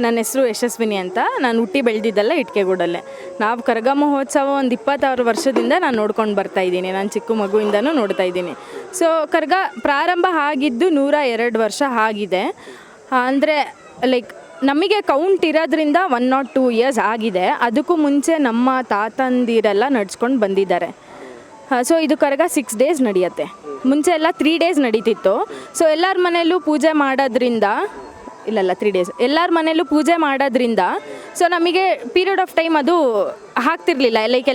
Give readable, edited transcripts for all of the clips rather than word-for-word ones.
ನನ್ನ ಹೆಸರು ಯಶಸ್ವಿನಿ ಅಂತ. ನಾನು ಹುಟ್ಟಿ ಬೆಳೆದಿದ್ದೆಲ್ಲ ಇಟ್ಕೆಗೂಡಲ್ಲೇ. ನಾವು ಕರಗ ಮಹೋತ್ಸವ ಒಂದು 26 ವರ್ಷದಿಂದ ನಾನು ನೋಡ್ಕೊಂಡು ಬರ್ತಾಯಿದ್ದೀನಿ. ನಾನು ಚಿಕ್ಕ ಮಗುವಿಂದನೂ ನೋಡ್ತಾ ಇದ್ದೀನಿ. ಸೊ ಕರಗ ಪ್ರಾರಂಭ ಆಗಿದ್ದು 102 ವರ್ಷ ಆಗಿದೆ. ಅಂದರೆ ಲೈಕ್ ನಮಗೆ ಕೌಂಟ್ ಇರೋದ್ರಿಂದ 102 ಇಯರ್ಸ್ ಆಗಿದೆ. ಅದಕ್ಕೂ ಮುಂಚೆ ನಮ್ಮ ತಾತಂದಿರೆಲ್ಲ ನಡ್ಸ್ಕೊಂಡು ಬಂದಿದ್ದಾರೆ. ಸೊ ಇದು ಕರಗ 6 ಡೇಸ್ ನಡೆಯುತ್ತೆ. ಮುಂಚೆ ಎಲ್ಲ 3 ಡೇಸ್ ನಡೀತಿತ್ತು. ಸೊ ಎಲ್ಲರ ಮನೆಯಲ್ಲೂ ಪೂಜೆ ಮಾಡೋದ್ರಿಂದ 3 ಡೇಸ್ ಎಲ್ಲರ ಮನೆಯಲ್ಲೂ ಪೂಜೆ ಮಾಡೋದ್ರಿಂದ ಸೊ ನಮಗೆ ಪೀರಿಯಡ್ ಆಫ್ ಟೈಮ್ ಅದು ಆಗ್ತಿರ್ಲಿಲ್ಲ. ಲೈಕ್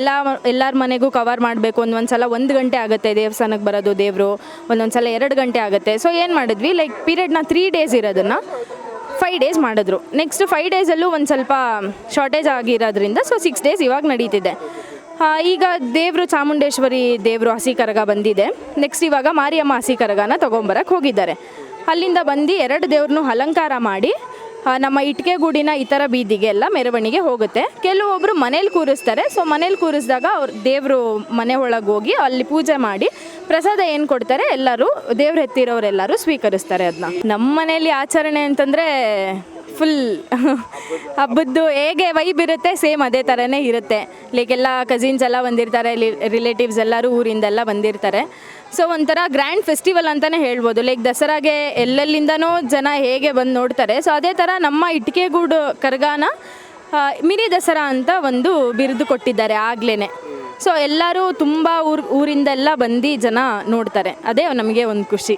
ಎಲ್ಲರ ಮನೆಗೂ ಕವರ್ ಮಾಡಬೇಕು. ಒಂದೊಂದು ಸಲ 1 ಗಂಟೆ ಆಗುತ್ತೆ ದೇವಸ್ಥಾನಕ್ಕೆ ಬರೋದು ದೇವರು, ಒಂದೊಂದು ಸಲ 2 ಗಂಟೆ ಆಗುತ್ತೆ. ಸೊ ಏನು ಮಾಡಿದ್ವಿ, ಲೈಕ್ ಪೀರಿಯಡ್ನ 3 ಡೇಸ್ ಇರೋದನ್ನು 5 ಡೇಸ್ ಮಾಡಿದ್ರು. ನೆಕ್ಸ್ಟ್ 5 ಡೇಸಲ್ಲೂ ಒಂದು ಸ್ವಲ್ಪ ಶಾರ್ಟೇಜ್ ಆಗಿರೋದ್ರಿಂದ ಸೊ 6 ಡೇಸ್ ಇವಾಗ ನಡೀತಿದೆ. ಈಗ ದೇವರು ಚಾಮುಂಡೇಶ್ವರಿ ದೇವರು ಹಸಿ ಕರಗ ಬಂದಿದೆ. ನೆಕ್ಸ್ಟ್ ಇವಾಗ ಮಾರಿಯಮ್ಮ ಹಸಿ ಕರಗನ ತೊಗೊಂಬರಕ್ಕೆ ಹೋಗಿದ್ದಾರೆ. ಅಲ್ಲಿಂದ ಬಂದು 2 ದೇವ್ರನ್ನೂ ಅಲಂಕಾರ ಮಾಡಿ ನಮ್ಮ ಇಟ್ಕೆಗೂಡಿನ ಇತರ ಬೀದಿಗೆ ಎಲ್ಲ ಮೆರವಣಿಗೆ ಹೋಗುತ್ತೆ. ಕೆಲವೊಬ್ಬರು ಮನೇಲಿ ಕೂರಿಸ್ತಾರೆ. ಸೊ ಮನೇಲಿ ಕೂರಿಸಿದಾಗ ಅವ್ರು ದೇವರು ಮನೆ ಒಳಗೆ ಹೋಗಿ ಅಲ್ಲಿ ಪೂಜೆ ಮಾಡಿ ಪ್ರಸಾದ ಏನು ಕೊಡ್ತಾರೆ ಎಲ್ಲರೂ ದೇವ್ರು ಎತ್ತಿರೋರೆಲ್ಲರೂ ಸ್ವೀಕರಿಸ್ತಾರೆ ಅದನ್ನ. ನಮ್ಮ ಮನೆಯಲ್ಲಿ ಆಚರಣೆ ಅಂತಂದರೆ ಫುಲ್ ಹಬ್ಬದ್ದು ಹೇಗೆ ವೈಬ್ ಇರುತ್ತೆ ಸೇಮ್ ಅದೇ ಥರನೇ ಇರುತ್ತೆ. ಲೈಕ್ ಎಲ್ಲ ಕಸಿನ್ಸ್ ಎಲ್ಲ ಬಂದಿರ್ತಾರೆ, ರಿಲೇಟಿವ್ಸ್ ಎಲ್ಲರೂ ಊರಿಂದೆಲ್ಲ ಬಂದಿರ್ತಾರೆ. ಸೊ ಒಂಥರ ಗ್ರ್ಯಾಂಡ್ ಫೆಸ್ಟಿವಲ್ ಅಂತಲೇ ಹೇಳ್ಬೋದು. ಲೈಕ್ ದಸರಾಗೆ ಎಲ್ಲೆಲ್ಲಿಂದನೋ ಜನ ಹೇಗೆ ಬಂದು ನೋಡ್ತಾರೆ. ಸೊ ಅದೇ ಥರ ನಮ್ಮ ಇಟ್ಕೆಗೂಡು ಕರಗಾನ ಮಿನಿ ದಸರಾ ಅಂತ ಒಂದು ಬಿರುದು ಕೊಟ್ಟಿದ್ದಾರೆ ಆಗ್ಲೇ. ಸೊ ಎಲ್ಲರೂ ತುಂಬ ಊರಿಂದೆಲ್ಲ ಬಂದು ಜನ ನೋಡ್ತಾರೆ. ಅದೇ ನಮಗೆ ಒಂದು ಖುಷಿ.